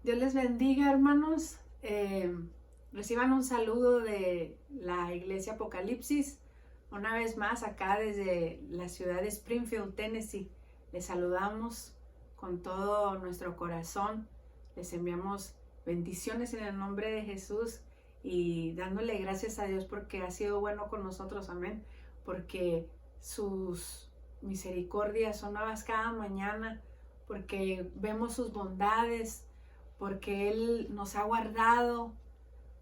Dios les bendiga, hermanos. Reciban un saludo de la Iglesia Apocalipsis. Una vez más, acá desde la ciudad de Springfield, Tennessee, les saludamos con todo nuestro corazón. Les enviamos bendiciones en el nombre de Jesús y dándole gracias a Dios porque ha sido bueno con nosotros, amén. Porque sus misericordias son nuevas cada mañana, porque vemos sus bondades, porque Él nos ha guardado,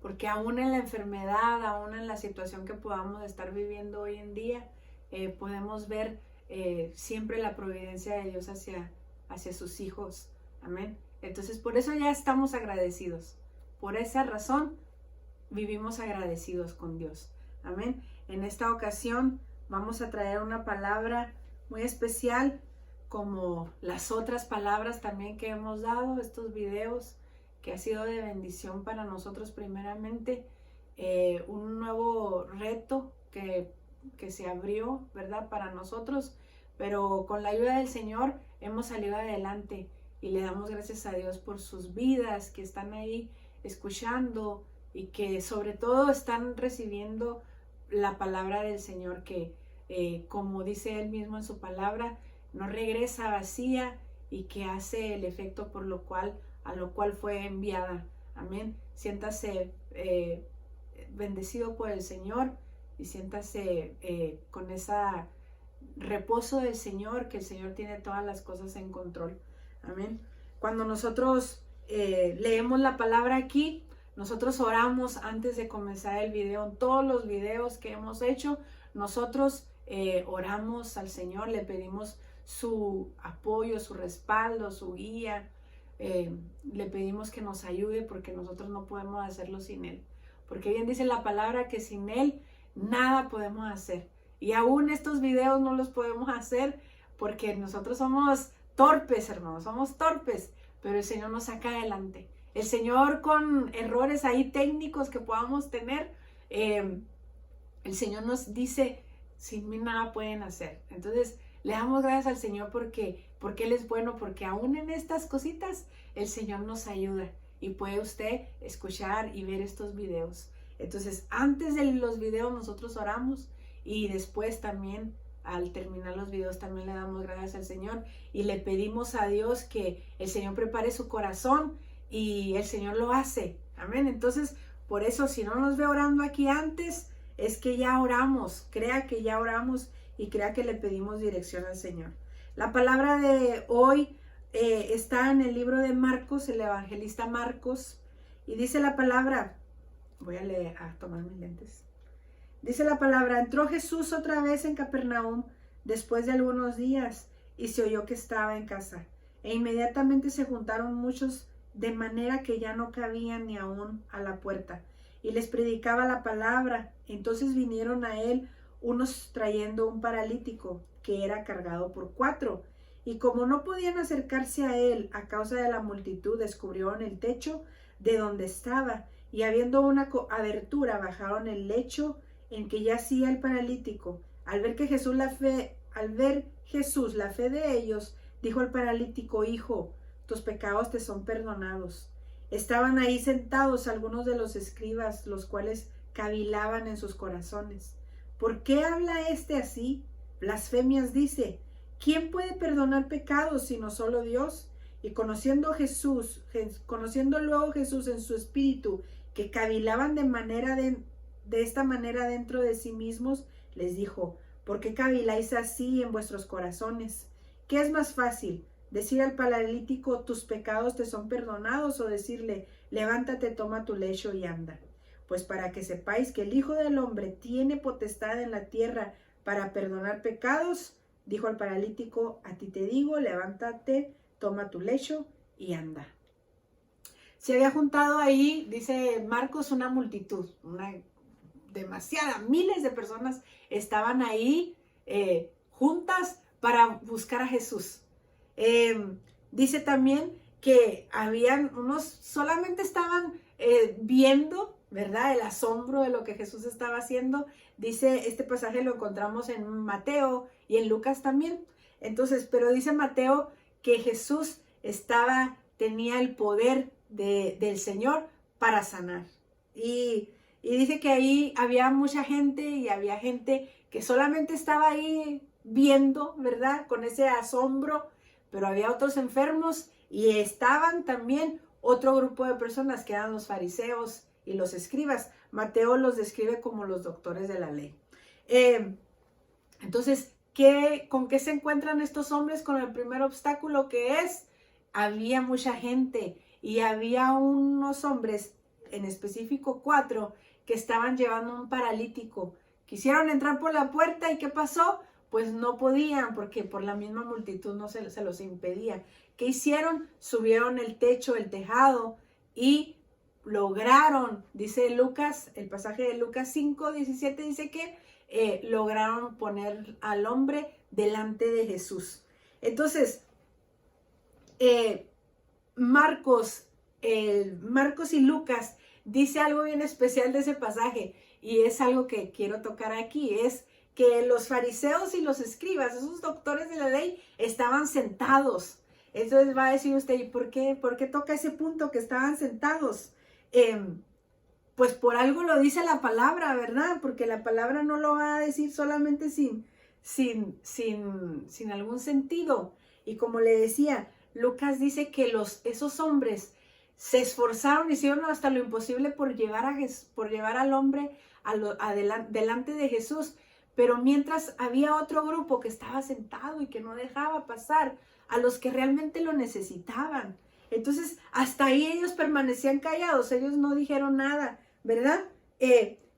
porque aún en la enfermedad, aún en la situación que podamos estar viviendo hoy en día, podemos ver siempre la providencia de Dios hacia sus hijos. Amén. Entonces, por eso ya estamos agradecidos. Por esa razón, vivimos agradecidos con Dios. Amén. En esta ocasión vamos a traer una palabra muy especial, como las otras palabras también que hemos dado, estos videos que ha sido de bendición para nosotros primeramente, un nuevo reto que se abrió, ¿verdad? Para nosotros, pero con la ayuda del Señor hemos salido adelante y le damos gracias a Dios por sus vidas que están ahí escuchando y que sobre todo están recibiendo la palabra del Señor que, como dice Él mismo en su palabra, no regresa vacía y que hace el efecto a lo cual fue enviada. Amén. Siéntase bendecido por el Señor y siéntase con ese reposo del Señor, que el Señor tiene todas las cosas en control. Amén. Cuando nosotros leemos la palabra aquí, nosotros oramos antes de comenzar el video. En todos los videos que hemos hecho, nosotros oramos al Señor, le pedimos su apoyo, su respaldo, su guía. Le pedimos que nos ayude porque nosotros no podemos hacerlo sin Él. Porque bien dice la palabra que sin Él nada podemos hacer. Y aún estos videos no los podemos hacer porque nosotros somos torpes, hermanos, somos torpes. Pero el Señor nos saca adelante. El Señor, con errores ahí técnicos que podamos tener, el Señor nos dice, sin mí nada pueden hacer. Entonces, le damos gracias al Señor porque Él es bueno, porque aún en estas cositas el Señor nos ayuda y puede usted escuchar y ver estos videos. Entonces, antes de los videos nosotros oramos y después también al terminar los videos también le damos gracias al Señor y le pedimos a Dios que el Señor prepare su corazón y el Señor lo hace. Amén. Entonces, por eso, si no nos ve orando aquí antes, es que ya oramos. Crea que ya oramos y crea que le pedimos dirección al Señor. La palabra de hoy está en el libro de Marcos, el evangelista Marcos, y dice la palabra, voy a leer, a tomar mis lentes. Dice la palabra, entró Jesús otra vez en Capernaum después de algunos días y se oyó que estaba en casa. E inmediatamente se juntaron muchos de manera que ya no cabían ni aún a la puerta. Y les predicaba la palabra. Entonces vinieron a él unos trayendo un paralítico que era cargado por 4. Y como no podían acercarse a él a causa de la multitud, descubrieron el techo de donde estaba. Y habiendo una abertura, bajaron el lecho en que yacía el paralítico. Al ver Jesús la fe de ellos, dijo al paralítico, hijo, tus pecados te son perdonados. Estaban ahí sentados algunos de los escribas, los cuales cavilaban en sus corazones. ¿Por qué habla este así? Blasfemias dice. ¿Quién puede perdonar pecados sino solo Dios? Y conociendo luego Jesús en su espíritu, que cavilaban de esta manera dentro de sí mismos, les dijo, ¿por qué caviláis así en vuestros corazones? ¿Qué es más fácil? ¿Decir al paralítico, tus pecados te son perdonados? O decirle, levántate, toma tu lecho y anda. Pues para que sepáis que el Hijo del Hombre tiene potestad en la tierra para perdonar pecados, dijo al paralítico, a ti te digo, levántate, toma tu lecho y anda. Se había juntado ahí, dice Marcos, una multitud, miles de personas estaban ahí juntas para buscar a Jesús. Dice también que habían unos, solamente estaban viendo, ¿verdad? El asombro de lo que Jesús estaba haciendo. Dice, este pasaje lo encontramos en Mateo y en Lucas también. Entonces, pero dice Mateo que Jesús tenía el poder del Señor para sanar. Y dice que ahí había mucha gente y había gente que solamente estaba ahí viendo, ¿verdad? Con ese asombro, pero había otros enfermos y estaban también otro grupo de personas que eran los fariseos y los escribas. Mateo los describe como los doctores de la ley. Entonces, ¿con qué se encuentran estos hombres? Con el primer obstáculo, que es, había mucha gente y había unos hombres, en específico 4, que estaban llevando un paralítico. Quisieron entrar por la puerta y ¿qué pasó? Pues no podían, porque por la misma multitud no se los impedía. ¿Qué hicieron? Subieron el techo, el tejado, y lograron, dice Lucas, el pasaje de Lucas 5:17 dice que lograron poner al hombre delante de Jesús. Entonces, Marcos y Lucas dice algo bien especial de ese pasaje, y es algo que quiero tocar aquí, es que los fariseos y los escribas, esos doctores de la ley, estaban sentados. Entonces va a decir usted, ¿y por qué toca ese punto que estaban sentados? Pues por algo lo dice la palabra, ¿verdad? Porque la palabra no lo va a decir solamente sin algún sentido. Y como le decía, Lucas dice que esos hombres se esforzaron, hicieron hasta lo imposible por llevar al hombre delante de Jesús. Pero mientras había otro grupo que estaba sentado y que no dejaba pasar a los que realmente lo necesitaban. Entonces, hasta ahí ellos permanecían callados, ellos no dijeron nada, ¿verdad?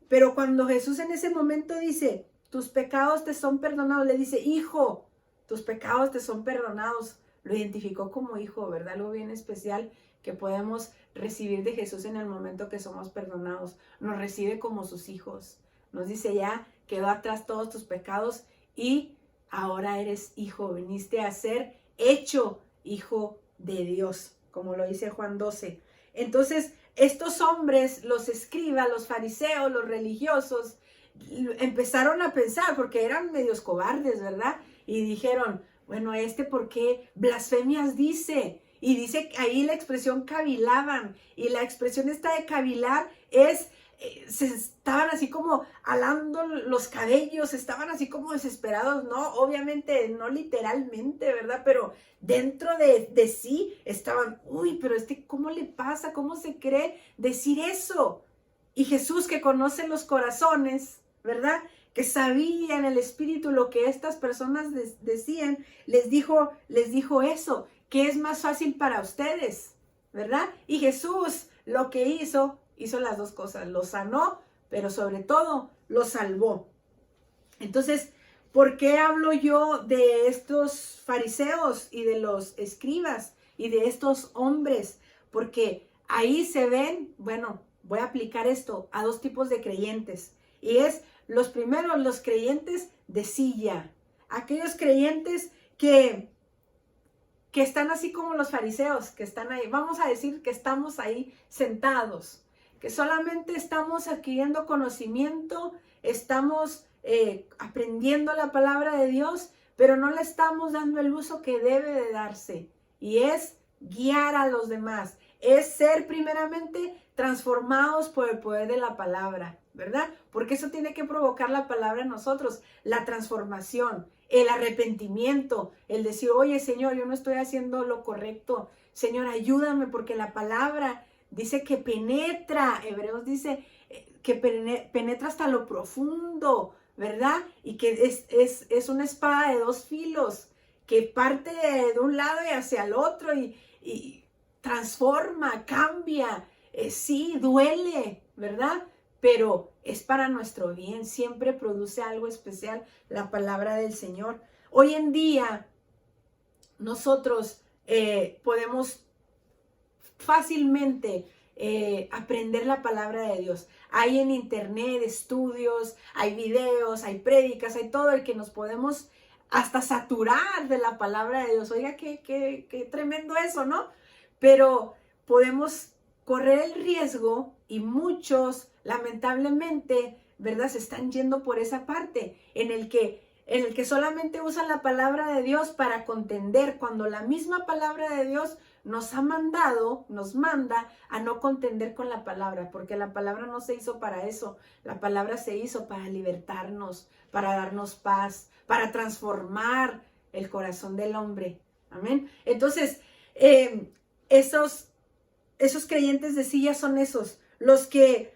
Pero cuando Jesús en ese momento dice, tus pecados te son perdonados, le dice, hijo, tus pecados te son perdonados. Lo identificó como hijo, ¿verdad? Algo bien especial que podemos recibir de Jesús en el momento que somos perdonados. Nos recibe como sus hijos. Nos dice, ya quedó atrás todos tus pecados y ahora eres hijo. Viniste a ser hecho hijo de Dios, como lo dice Juan 12. Entonces, estos hombres, los escribas, los fariseos, los religiosos, empezaron a pensar, porque eran medios cobardes, ¿verdad? Y dijeron, bueno, ¿por qué blasfemias dice? Y dice ahí la expresión cavilaban, y la expresión esta de cavilar es, se estaban así como alando los cabellos, estaban así como desesperados, ¿no? Obviamente no literalmente, ¿verdad? Pero dentro de sí estaban, uy, pero ¿cómo le pasa? ¿Cómo se cree decir eso? Y Jesús, que conoce los corazones, ¿verdad? Que sabía en el espíritu lo que estas personas decían, les dijo eso, que es más fácil para ustedes, ¿verdad? Y Jesús lo que hizo las dos cosas, lo sanó, pero sobre todo lo salvó. Entonces, ¿por qué hablo yo de estos fariseos y de los escribas y de estos hombres? Porque ahí se ven, bueno, voy a aplicar esto a dos tipos de creyentes, y es los primeros, los creyentes de silla, aquellos creyentes que están así como los fariseos, que están ahí, vamos a decir que estamos ahí sentados, que solamente estamos adquiriendo conocimiento, estamos aprendiendo la palabra de Dios, pero no le estamos dando el uso que debe de darse, y es guiar a los demás, es ser primeramente transformados por el poder de la palabra, ¿verdad? Porque eso tiene que provocar la palabra en nosotros, la transformación, el arrepentimiento, el decir, oye, Señor, yo no estoy haciendo lo correcto, Señor, ayúdame, porque la palabra dice que penetra, Hebreos dice que penetra hasta lo profundo, ¿verdad? Y que es una espada de dos filos, que parte de un lado y hacia el otro y transforma, cambia, sí, duele, ¿verdad? Pero es para nuestro bien, siempre produce algo especial la palabra del Señor. Hoy en día nosotros podemos fácilmente aprender la palabra de Dios. Hay en internet estudios, hay videos, hay prédicas, hay todo el que nos podemos hasta saturar de la palabra de Dios. Oiga, qué tremendo eso, ¿no? Pero podemos correr el riesgo, y muchos lamentablemente, ¿verdad?, se están yendo por esa parte en el que solamente usan la palabra de Dios para contender, cuando la misma palabra de Dios nos manda a no contender con la palabra, porque la palabra no se hizo para eso, la palabra se hizo para libertarnos, para darnos paz, para transformar el corazón del hombre. Amén. Entonces, esos creyentes de silla son esos, los que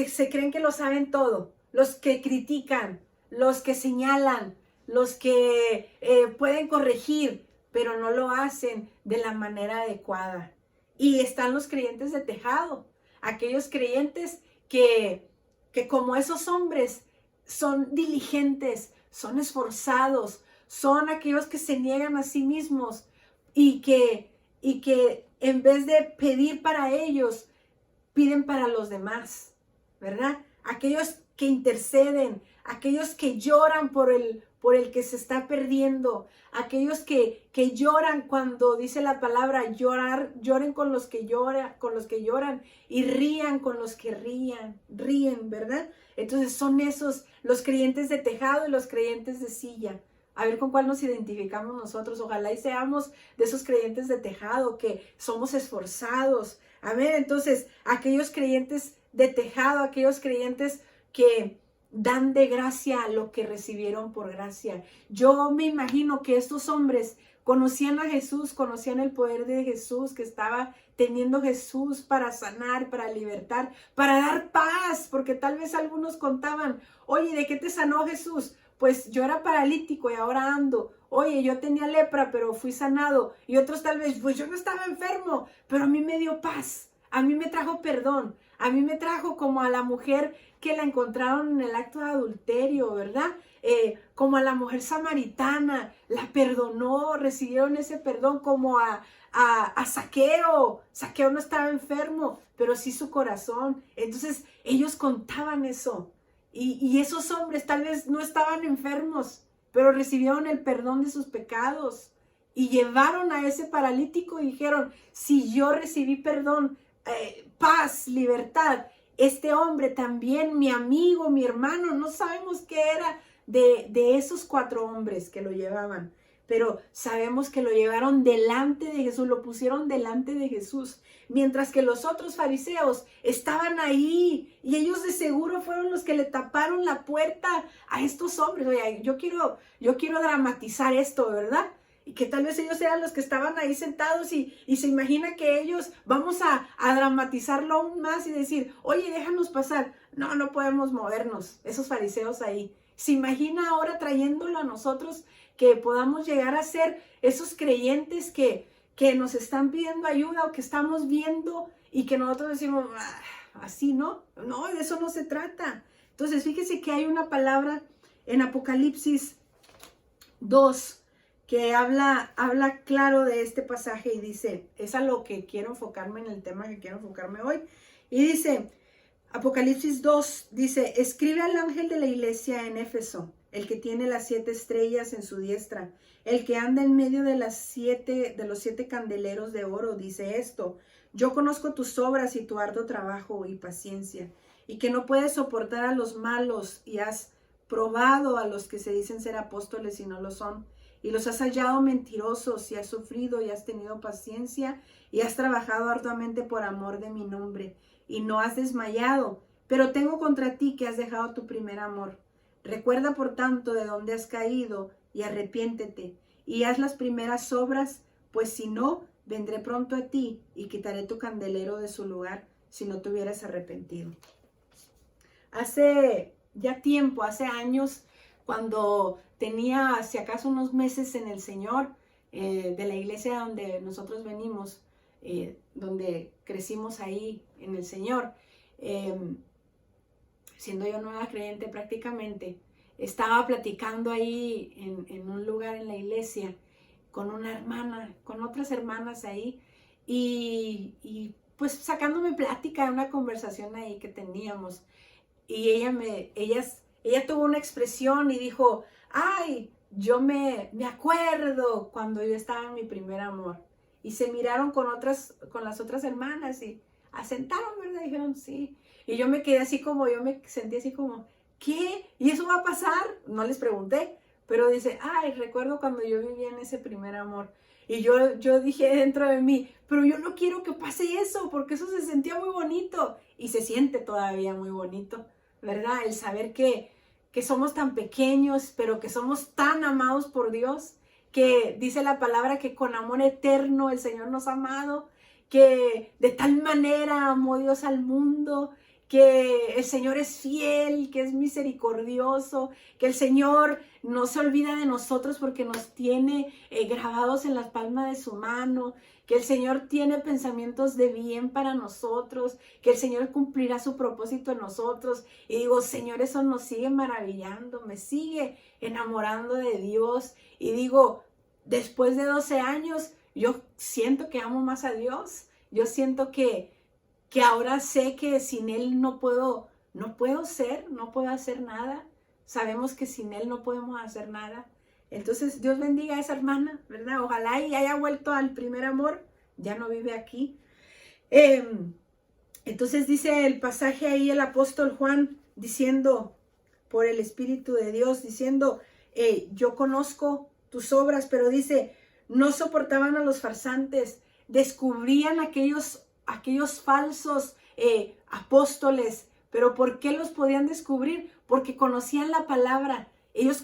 se creen que lo saben todo, los que critican, los que señalan, los que pueden corregir, pero no lo hacen de la manera adecuada. Y están los creyentes de tejado, aquellos creyentes que como esos hombres son diligentes, son esforzados, son aquellos que se niegan a sí mismos y que en vez de pedir para ellos, piden para los demás, ¿verdad? Aquellos que interceden, aquellos que lloran por el que se está perdiendo, aquellos que lloran cuando dice la palabra lloren con los que lloran y rían con los que ríen, ¿verdad? Entonces son esos los creyentes de tejado y los creyentes de silla. A ver con cuál nos identificamos nosotros. Ojalá y seamos de esos creyentes de tejado, que somos esforzados. Amén. Entonces, aquellos creyentes de tejado, aquellos creyentes que dan de gracia lo que recibieron por gracia. Yo me imagino que estos hombres conocían a Jesús, conocían el poder de Jesús que estaba teniendo Jesús para sanar, para libertar, para dar paz, porque tal vez algunos contaban, oye, ¿de qué te sanó Jesús? Pues yo era paralítico y ahora ando. Oye, yo tenía lepra, pero fui sanado. Y otros tal vez, pues yo no estaba enfermo, pero a mí me dio paz. A mí me trajo perdón. A mí me trajo como a la mujer que la encontraron en el acto de adulterio, ¿verdad? Como a la mujer samaritana, la perdonó, recibieron ese perdón, como a Zaqueo. Zaqueo no estaba enfermo, pero sí su corazón. Entonces ellos contaban eso. Y esos hombres tal vez no estaban enfermos, pero recibieron el perdón de sus pecados. Y llevaron a ese paralítico y dijeron, si yo recibí perdón, paz, libertad, este hombre también, mi amigo, mi hermano, no sabemos qué era de esos 4 hombres que lo llevaban, pero sabemos que lo llevaron delante de Jesús, lo pusieron delante de Jesús, mientras que los otros fariseos estaban ahí y ellos de seguro fueron los que le taparon la puerta a estos hombres. Oye, yo quiero dramatizar esto, ¿verdad? Y que tal vez ellos eran los que estaban ahí sentados y se imagina que ellos, vamos a dramatizarlo aún más y decir, oye, déjanos pasar. No podemos movernos, esos fariseos ahí. Se imagina ahora trayéndolo a nosotros, que podamos llegar a ser esos creyentes que nos están pidiendo ayuda o que estamos viendo y que nosotros decimos, así no, de eso no se trata. Entonces fíjese que hay una palabra en Apocalipsis 2 que habla claro de este pasaje y dice, es a lo que quiero enfocarme, en el tema que quiero enfocarme hoy, y dice, Apocalipsis 2, dice, escribe al ángel de la iglesia en Éfeso, el que tiene las 7 estrellas en su diestra, el que anda en medio de los 7 candeleros de oro, dice esto, yo conozco tus obras y tu arduo trabajo y paciencia, y que no puedes soportar a los malos, y has probado a los que se dicen ser apóstoles y no lo son, y los has hallado mentirosos, y has sufrido y has tenido paciencia, y has trabajado arduamente por amor de mi nombre, y no has desmayado, pero tengo contra ti que has dejado tu primer amor. Recuerda por tanto de dónde has caído, y arrepiéntete, y haz las primeras obras, pues si no, vendré pronto a ti, y quitaré tu candelero de su lugar, si no te hubieras arrepentido. Hace ya tiempo, hace años, cuando tenía, si acaso, unos meses en el Señor, de la iglesia donde nosotros venimos, donde crecimos ahí en el Señor, siendo yo nueva creyente prácticamente, estaba platicando ahí en un lugar en la iglesia con una hermana, con otras hermanas ahí, y pues sacándome plática de una conversación ahí que teníamos, y ella tuvo una expresión y dijo, ay, yo me acuerdo cuando yo estaba en mi primer amor. Y se miraron con las otras hermanas y asentaron, ¿verdad? Dijeron, sí. Y yo me quedé así como, yo me sentí así como, ¿qué? ¿Y eso va a pasar? No les pregunté, pero dice, ay, recuerdo cuando yo vivía en ese primer amor. Y yo dije dentro de mí, pero yo no quiero que pase eso, porque eso se sentía muy bonito. Y se siente todavía muy bonito, ¿verdad? El saber que somos tan pequeños, pero que somos tan amados por Dios, que dice la palabra que con amor eterno el Señor nos ha amado, que de tal manera amó Dios al mundo, que el Señor es fiel, que es misericordioso, que el Señor no se olvida de nosotros porque nos tiene grabados en las palmas de su mano, que el Señor tiene pensamientos de bien para nosotros, que el Señor cumplirá su propósito en nosotros. Y digo, Señor, eso nos sigue maravillando, me sigue enamorando de Dios. Y digo, después de 12 años, yo siento que amo más a Dios. Yo siento que ahora sé que sin Él no puedo hacer nada. Sabemos que sin Él no podemos hacer nada. Entonces, Dios bendiga a esa hermana, ¿verdad? Ojalá y haya vuelto al primer amor, ya no vive aquí. Entonces dice el pasaje ahí el apóstol Juan diciendo, por el Espíritu de Dios, diciendo, yo conozco tus obras, pero dice, no soportaban a los farsantes, descubrían aquellos falsos apóstoles, pero ¿por qué los podían descubrir? Porque conocían la palabra. Ellos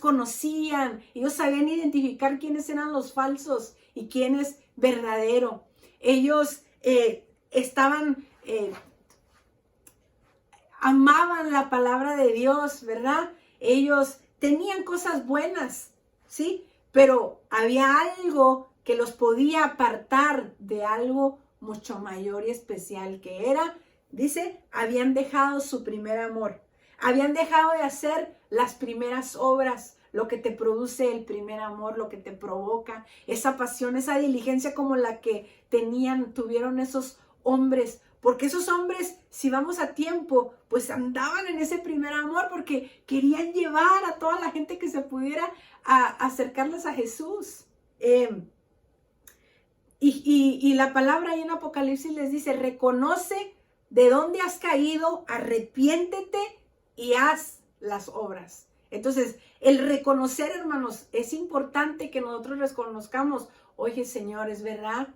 sabían identificar quiénes eran los falsos y quién es verdadero. Ellos amaban la palabra de Dios, ¿verdad? Ellos tenían cosas buenas, ¿sí? Pero había algo que los podía apartar de algo mucho mayor y especial, que era, dice, habían dejado su primer amor. Habían dejado de hacer las primeras obras, lo que te produce el primer amor, lo que te provoca esa pasión, esa diligencia como la que tuvieron esos hombres. Porque esos hombres, si vamos a tiempo, pues andaban en ese primer amor porque querían llevar a toda la gente que se pudiera a acercarles a Jesús. Y la palabra ahí en Apocalipsis les dice, reconoce de dónde has caído, arrepiéntete y haz las obras. Entonces, el reconocer, hermanos, es importante que nosotros reconozcamos, oye, Señor, es verdad,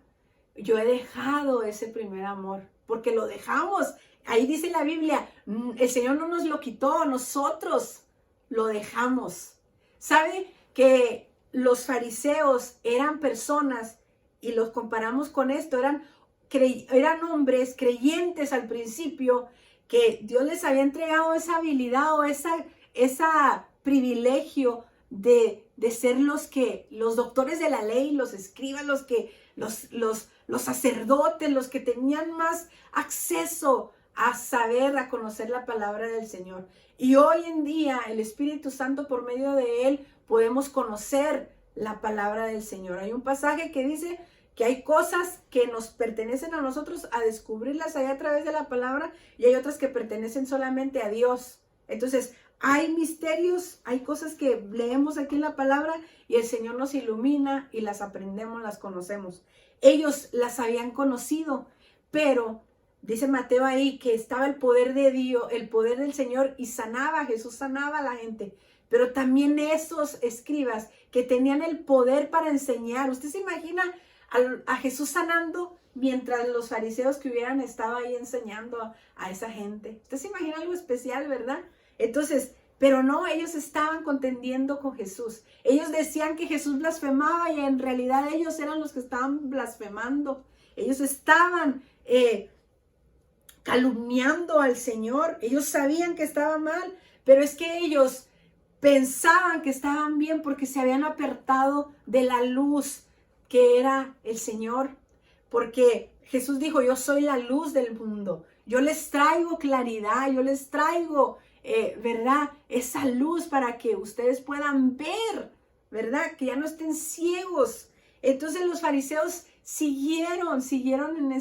yo he dejado ese primer amor, porque lo dejamos. Ahí dice la Biblia, el Señor no nos lo quitó, nosotros lo dejamos. ¿Sabe que los fariseos eran personas, y los comparamos con esto, eran hombres creyentes al principio, que Dios les había entregado esa habilidad o esa privilegio de ser los doctores de la ley, los escribas, los sacerdotes, los que tenían más acceso a saber, a conocer la palabra del Señor. Y hoy en día el Espíritu Santo, por medio de Él, podemos conocer la palabra del Señor. Hay un pasaje que dice que hay cosas que nos pertenecen a nosotros a descubrirlas allá a través de la palabra, y hay otras que pertenecen solamente a Dios. Entonces, hay misterios, hay cosas que leemos aquí en la palabra y el Señor nos ilumina y las aprendemos, las conocemos. Ellos las habían conocido, pero dice Mateo ahí que estaba el poder de Dios, el poder del Señor, y Jesús sanaba a la gente. Pero también esos escribas que tenían el poder para enseñar. ¿Usted se imagina a Jesús sanando mientras los fariseos que hubieran estado ahí enseñando a esa gente? Usted se imagina algo especial, ¿verdad? Entonces, pero no, ellos estaban contendiendo con Jesús. Ellos decían que Jesús blasfemaba y en realidad ellos eran los que estaban blasfemando. Ellos estaban calumniando al Señor. Ellos sabían que estaba mal, pero es que ellos pensaban que estaban bien porque se habían apartado de la luz que era el Señor. Porque Jesús dijo, yo soy la luz del mundo. Yo les traigo claridad, yo les traigo, ¿verdad? Esa luz para que ustedes puedan ver, ¿verdad? Que ya no estén ciegos. Entonces los fariseos siguieron en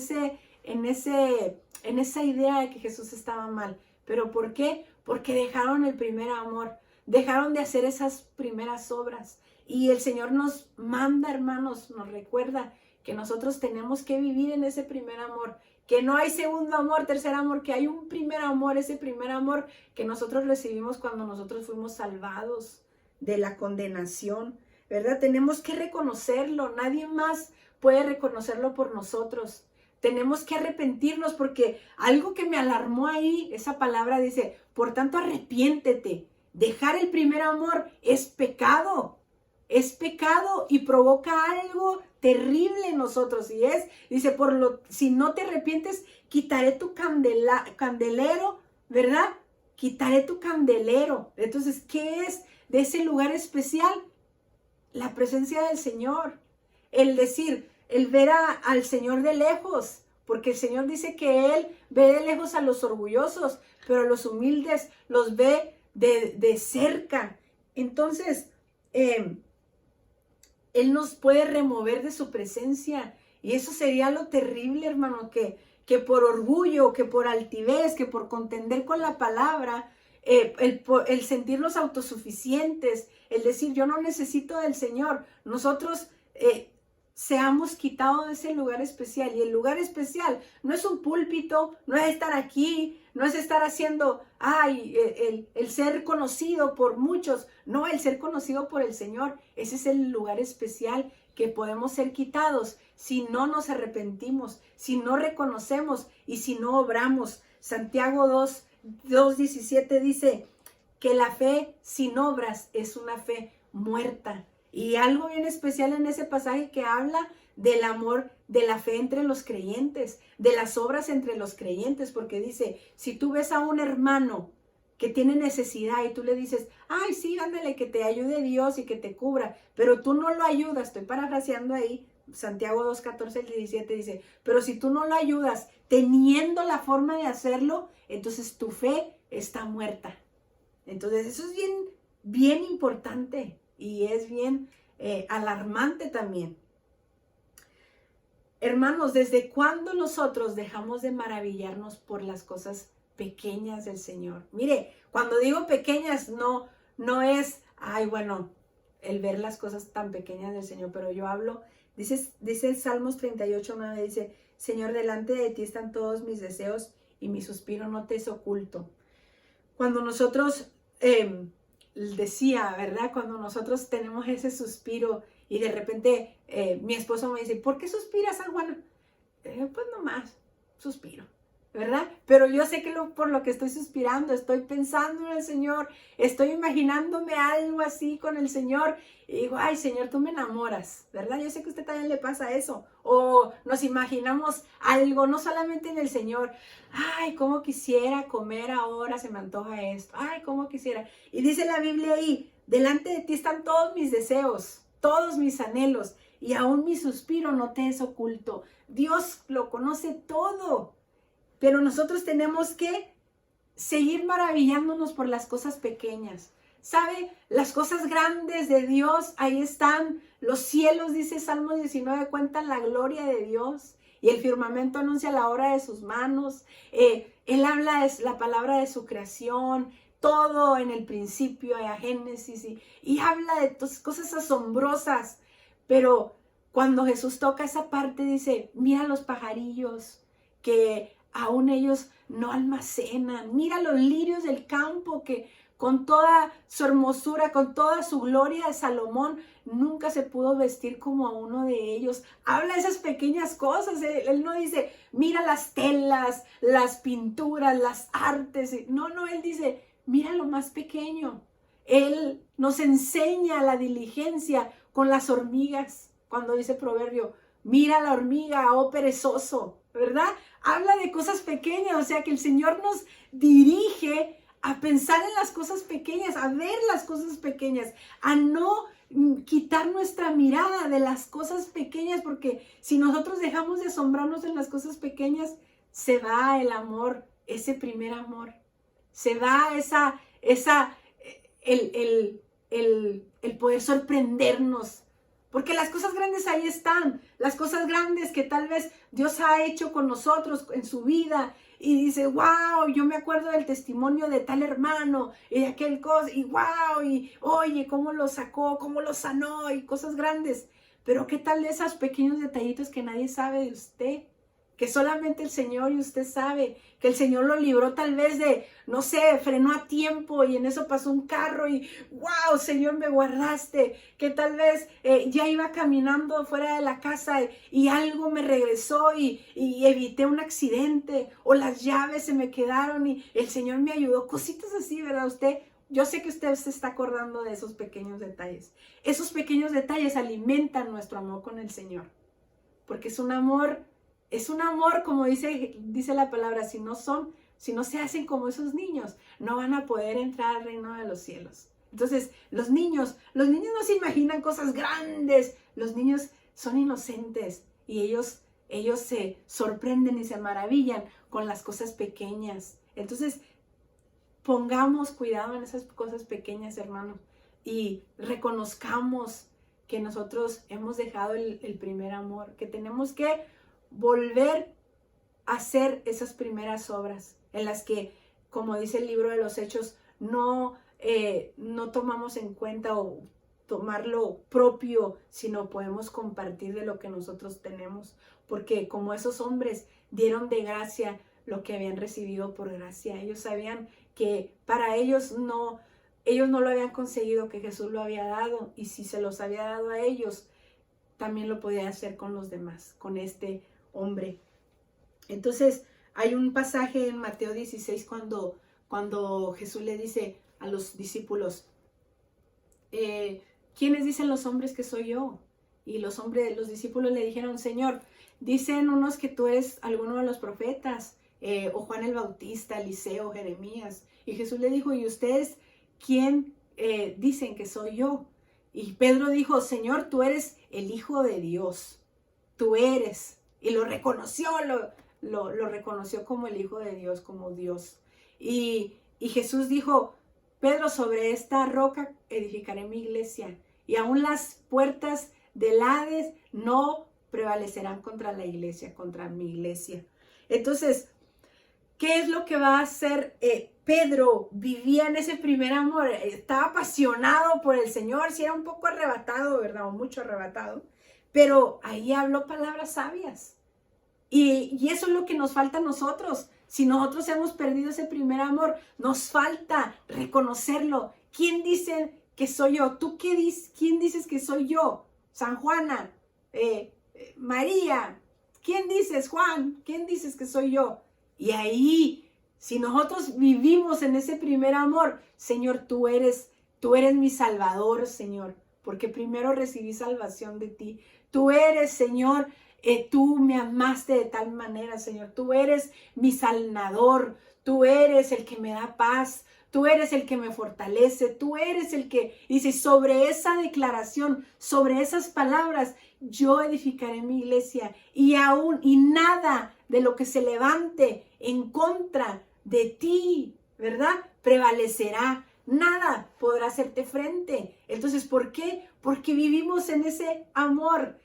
esa idea de que Jesús estaba mal. ¿Pero por qué? Porque dejaron el primer amor. Dejaron de hacer esas primeras obras. Y el Señor nos manda, hermanos, nos recuerda que nosotros tenemos que vivir en ese primer amor. Que no hay segundo amor, tercer amor, que hay un primer amor, ese primer amor que nosotros recibimos cuando nosotros fuimos salvados de la condenación, ¿verdad? Tenemos que reconocerlo. Nadie más puede reconocerlo por nosotros. Tenemos que arrepentirnos porque algo que me alarmó ahí, esa palabra dice, por tanto arrepiéntete. Dejar el primer amor es pecado y provoca algo terrible en nosotros. Y dice, si no te arrepientes, quitaré tu candelero, ¿verdad? Quitaré tu candelero. Entonces, ¿qué es de ese lugar especial? La presencia del Señor. El decir, el ver al Señor de lejos, porque el Señor dice que Él ve de lejos a los orgullosos, pero a los humildes los ve de cerca. Entonces, Él nos puede remover de su presencia, y eso sería lo terrible, hermano, que por orgullo, que por altivez, que por contender con la palabra, el sentirnos autosuficientes, el decir yo no necesito del Señor, nosotros seamos quitados de ese lugar especial. Y el lugar especial no es un púlpito, no es estar aquí, no es estar haciendo, el ser conocido por muchos. No, el ser conocido por el Señor. Ese es el lugar especial que podemos ser quitados si no nos arrepentimos, si no reconocemos y si no obramos. Santiago 2:17 dice que la fe sin obras es una fe muerta. Y algo bien especial en ese pasaje que habla del amor, de la fe entre los creyentes, de las obras entre los creyentes, porque dice, si tú ves a un hermano que tiene necesidad y tú le dices, ay, sí, ándale, que te ayude Dios y que te cubra, pero tú no lo ayudas, estoy parafraseando ahí, Santiago 2:14-17 dice, pero si tú no lo ayudas teniendo la forma de hacerlo, entonces tu fe está muerta. Entonces eso es bien, bien importante. Y es bien alarmante también. Hermanos, ¿desde cuándo nosotros dejamos de maravillarnos por las cosas pequeñas del Señor? Mire, cuando digo pequeñas, no es, el ver las cosas tan pequeñas del Señor, pero yo hablo, dice Salmos 38:9, dice, Señor, delante de ti están todos mis deseos y mi suspiro no te es oculto. Cuando nosotros decía, ¿verdad? Cuando nosotros tenemos ese suspiro y de repente mi esposo me dice, ¿por qué suspiras, San Juana? Pues nomás, suspiro, ¿verdad? Pero yo sé que por lo que estoy suspirando, estoy pensando en el Señor, estoy imaginándome algo así con el Señor y digo, ay, Señor, tú me enamoras, ¿verdad? Yo sé que a usted también le pasa eso. O nos imaginamos algo, no solamente en el Señor, ay, cómo quisiera comer ahora, se me antoja esto, ay, cómo quisiera. Y dice la Biblia ahí, delante de ti están todos mis deseos, todos mis anhelos, y aún mi suspiro no te es oculto. Dios lo conoce todo, pero nosotros tenemos que seguir maravillándonos por las cosas pequeñas. ¿Sabe? Las cosas grandes de Dios, ahí están. Los cielos, dice Salmo 19, cuentan la gloria de Dios. Y el firmamento anuncia la obra de sus manos. Él habla de la palabra de su creación. Todo en el principio, a Génesis. Y habla de cosas asombrosas. Pero cuando Jesús toca esa parte, dice, mira los pajarillos que aún ellos no almacenan. Mira los lirios del campo que con toda su hermosura, con toda su gloria de Salomón, nunca se pudo vestir como a uno de ellos. Habla de esas pequeñas cosas. Él no dice, mira las telas, las pinturas, las artes. No, él dice, mira lo más pequeño. Él nos enseña la diligencia con las hormigas. Cuando dice proverbio, mira la hormiga, oh perezoso, ¿verdad? Habla de cosas pequeñas, o sea que el Señor nos dirige a pensar en las cosas pequeñas, a ver las cosas pequeñas, a no quitar nuestra mirada de las cosas pequeñas, porque si nosotros dejamos de asombrarnos en las cosas pequeñas, se va el amor, ese primer amor, se va el poder sorprendernos. Porque las cosas grandes ahí están, las cosas grandes que tal vez Dios ha hecho con nosotros en su vida. Y dice, wow, yo me acuerdo del testimonio de tal hermano y de aquel cosa, y wow, y oye, cómo lo sacó, cómo lo sanó, y cosas grandes. Pero qué tal de esos pequeños detallitos que nadie sabe de usted, que solamente el Señor y usted sabe, que el Señor lo libró tal vez de, no sé, frenó a tiempo y en eso pasó un carro y wow, Señor, me guardaste, que tal vez ya iba caminando fuera de la casa y algo me regresó y evité un accidente, o las llaves se me quedaron y el Señor me ayudó, cositas así, ¿verdad? Yo sé que usted se está acordando de esos pequeños detalles. Esos pequeños detalles alimentan nuestro amor con el Señor, porque es un amor, como dice la palabra, si no se hacen como esos niños, no van a poder entrar al reino de los cielos. Entonces, los niños no se imaginan cosas grandes, los niños son inocentes y ellos se sorprenden y se maravillan con las cosas pequeñas. Entonces, pongamos cuidado en esas cosas pequeñas, hermanos, y reconozcamos que nosotros hemos dejado el primer amor, que tenemos que volver a hacer esas primeras obras en las que, como dice el libro de los Hechos, no tomamos en cuenta o tomar lo propio, sino podemos compartir de lo que nosotros tenemos, porque como esos hombres dieron de gracia lo que habían recibido por gracia, ellos sabían que para ellos no lo habían conseguido, que Jesús lo había dado, y si se los había dado a ellos, también lo podía hacer con los demás, con este hombre. Entonces, hay un pasaje en Mateo 16 cuando Jesús le dice a los discípulos, ¿quiénes dicen los hombres que soy yo? Y los discípulos le dijeron, Señor, dicen unos que tú eres alguno de los profetas, o Juan el Bautista, Eliseo, Jeremías. Y Jesús le dijo, ¿y ustedes quién dicen que soy yo? Y Pedro dijo, Señor, tú eres el Hijo de Dios, tú eres. Y lo reconoció, lo reconoció como el Hijo de Dios, como Dios. Y Jesús dijo, Pedro, sobre esta roca edificaré mi iglesia, y aún las puertas del Hades no prevalecerán contra la iglesia, contra mi iglesia. Entonces, ¿qué es lo que va a hacer? Pedro vivía en ese primer amor, estaba apasionado por el Señor, sí era un poco arrebatado, ¿verdad? O mucho arrebatado, pero ahí habló palabras sabias. Y eso es lo que nos falta a nosotros. Si nosotros hemos perdido ese primer amor, nos falta reconocerlo. ¿Quién dice que soy yo? ¿Tú quién dices que soy yo? San Juana, María, ¿quién dices, Juan? ¿Quién dices que soy yo? Y ahí, si nosotros vivimos en ese primer amor, Señor, tú eres mi Salvador, Señor, porque primero recibí salvación de ti. Tú eres, Señor, tú me amaste de tal manera, Señor. Tú eres mi sanador, tú eres el que me da paz, tú eres el que me fortalece, tú eres el que dice, sobre esa declaración, sobre esas palabras, yo edificaré mi iglesia y nada de lo que se levante en contra de ti, ¿verdad? Prevalecerá. Nada podrá hacerte frente. Entonces, ¿por qué? Porque vivimos en ese amor,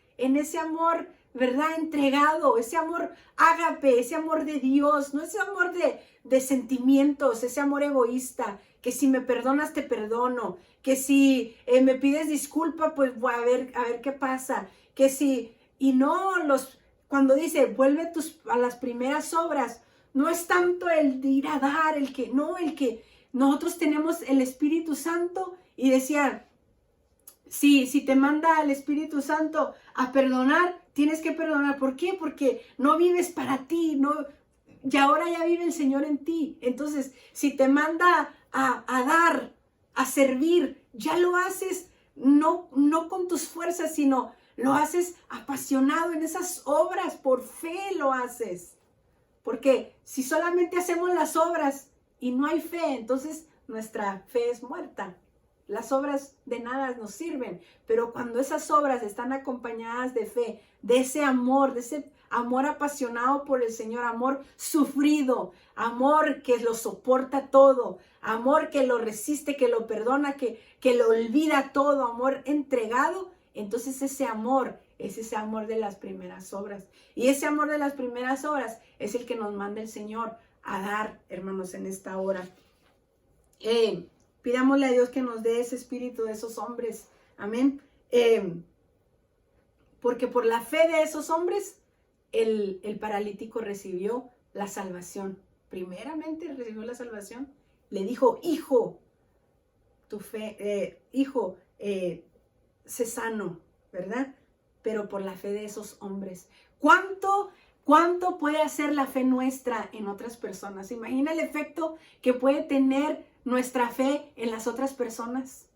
¿verdad? Entregado, ese amor ágape, ese amor de Dios, no ese amor de sentimientos, ese amor egoísta, que si me perdonas te perdono, que si me pides disculpa, pues voy a ver qué pasa, que si, y no, cuando dice, vuelve a las primeras obras, no es tanto el de ir a dar, el que nosotros tenemos el Espíritu Santo y decía, si te manda el Espíritu Santo a perdonar, tienes que perdonar. ¿Por qué? Porque no vives para ti, y ahora ya vive el Señor en ti. Entonces, si te manda a dar, a servir, ya lo haces no con tus fuerzas, sino lo haces apasionado en esas obras, por fe lo haces. Porque si solamente hacemos las obras y no hay fe, entonces nuestra fe es muerta. Las obras de nada nos sirven, pero cuando esas obras están acompañadas de fe, de ese amor apasionado por el Señor, amor sufrido, amor que lo soporta todo, amor que lo resiste, que lo perdona, que lo olvida todo, amor entregado, entonces ese amor es ese amor de las primeras obras. Y ese amor de las primeras obras es el que nos manda el Señor a dar, hermanos, en esta hora. Pidámosle a Dios que nos dé ese espíritu de esos hombres. Amén. Porque por la fe de esos hombres el paralítico recibió la salvación. Primeramente recibió la salvación. Le dijo, hijo, tu fe, hijo, sé sano, ¿verdad? Pero por la fe de esos hombres. ¿Cuánto puede hacer la fe nuestra en otras personas? Imagina el efecto que puede tener nuestra fe en las otras personas.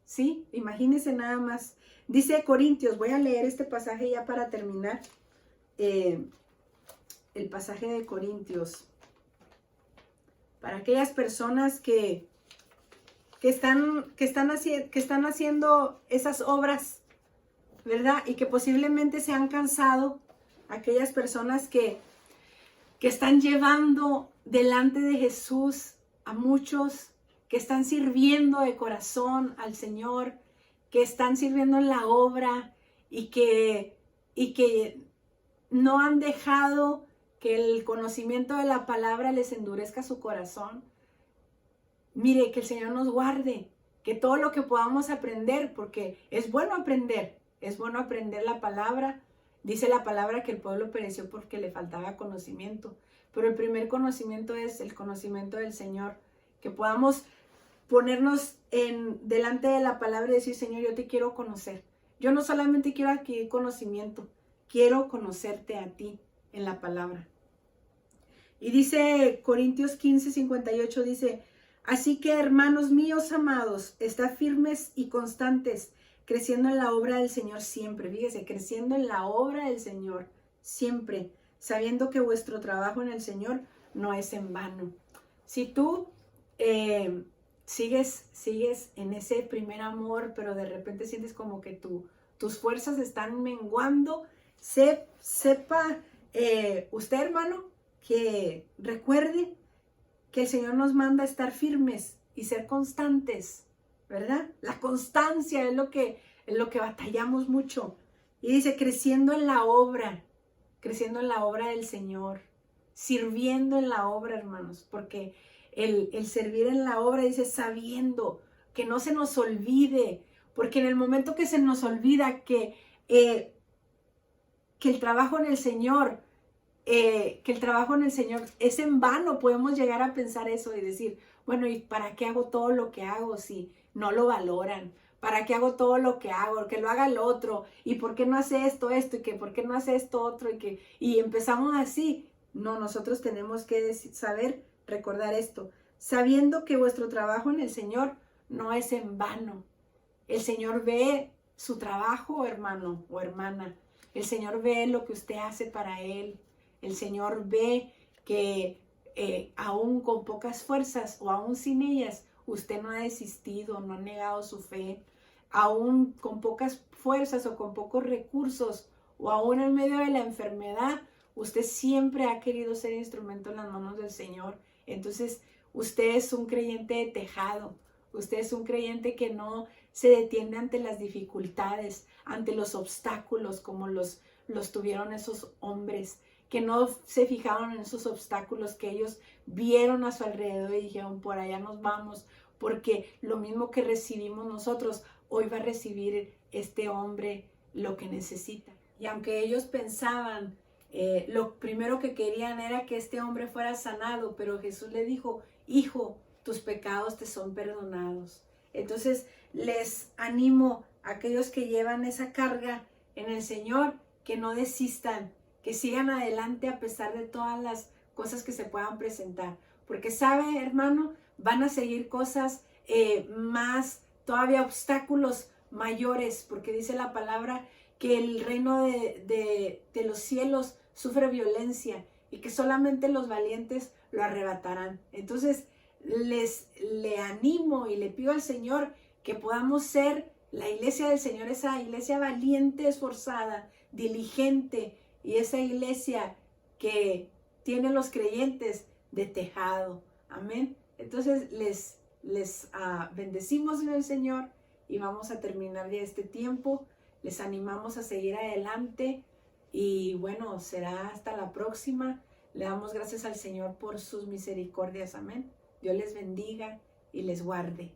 ¿Sí? Imagínense nada más. Dice Corintios, voy a leer este pasaje ya para terminar. El pasaje de Corintios. Para aquellas personas que están haciendo esas obras, ¿verdad? Y que posiblemente se han cansado. Aquellas personas que están llevando delante de Jesús a muchos, que están sirviendo de corazón al Señor, que están sirviendo en la obra y que no han dejado que el conocimiento de la palabra les endurezca su corazón. Mire, que el Señor nos guarde, que todo lo que podamos aprender, porque es bueno aprender la palabra. Dice la palabra que el pueblo pereció porque le faltaba conocimiento, pero el primer conocimiento es el conocimiento del Señor, que podamos ponernos delante de la palabra y decir, Señor, yo te quiero conocer. Yo no solamente quiero adquirir conocimiento, quiero conocerte a ti en la palabra. Y dice Corintios 15:58, dice, así que hermanos míos amados, estad firmes y constantes, creciendo en la obra del Señor siempre. Fíjese, creciendo en la obra del Señor siempre, sabiendo que vuestro trabajo en el Señor no es en vano. Si tú sigues en ese primer amor, pero de repente sientes como que tus fuerzas están menguando, sepa usted, hermano, que recuerde que el Señor nos manda a estar firmes y ser constantes, ¿verdad? La constancia es lo que batallamos mucho. Y dice, creciendo en la obra del Señor, sirviendo en la obra, hermanos, porque el servir en la obra, dice, sabiendo que no se nos olvide, porque en el momento que se nos olvida que el trabajo en el Señor, es en vano, podemos llegar a pensar eso y decir, bueno, ¿y para qué hago todo lo que hago si no lo valoran? ¿Para qué hago todo lo que hago? Que lo haga el otro. ¿Y por qué no hace esto? Y que por qué no hace esto otro. Y empezamos así. No, nosotros tenemos que recordar esto. Sabiendo que vuestro trabajo en el Señor no es en vano. El Señor ve su trabajo, hermano o hermana. El Señor ve lo que usted hace para Él. El Señor ve que aún con pocas fuerzas o aún sin ellas, usted no ha desistido, no ha negado su fe. Aún con pocas fuerzas o con pocos recursos o aún en medio de la enfermedad, usted siempre ha querido ser instrumento en las manos del Señor. Entonces, usted es un creyente de tejado. Usted es un creyente que no se detiene ante las dificultades, ante los obstáculos como los tuvieron esos hombres, que no se fijaron en esos obstáculos, que ellos vieron a su alrededor y dijeron, por allá nos vamos, porque lo mismo que recibimos nosotros, hoy va a recibir este hombre lo que necesita. Y aunque ellos pensaban, lo primero que querían era que este hombre fuera sanado, pero Jesús le dijo, hijo, tus pecados te son perdonados. Entonces les animo a aquellos que llevan esa carga en el Señor, que no desistan, que sigan adelante a pesar de todas las cosas que se puedan presentar. Porque sabe, hermano, van a seguir cosas más, todavía obstáculos mayores, porque dice la palabra que el reino de los cielos sufre violencia y que solamente los valientes lo arrebatarán. Entonces, le animo y le pido al Señor que podamos ser la iglesia del Señor, esa iglesia valiente, esforzada, diligente, y esa iglesia que tiene los creyentes de tejado. Amén. Entonces les bendecimos en el Señor y vamos a terminar ya este tiempo. Les animamos a seguir adelante y bueno, será hasta la próxima. Le damos gracias al Señor por sus misericordias. Amén. Dios les bendiga y les guarde.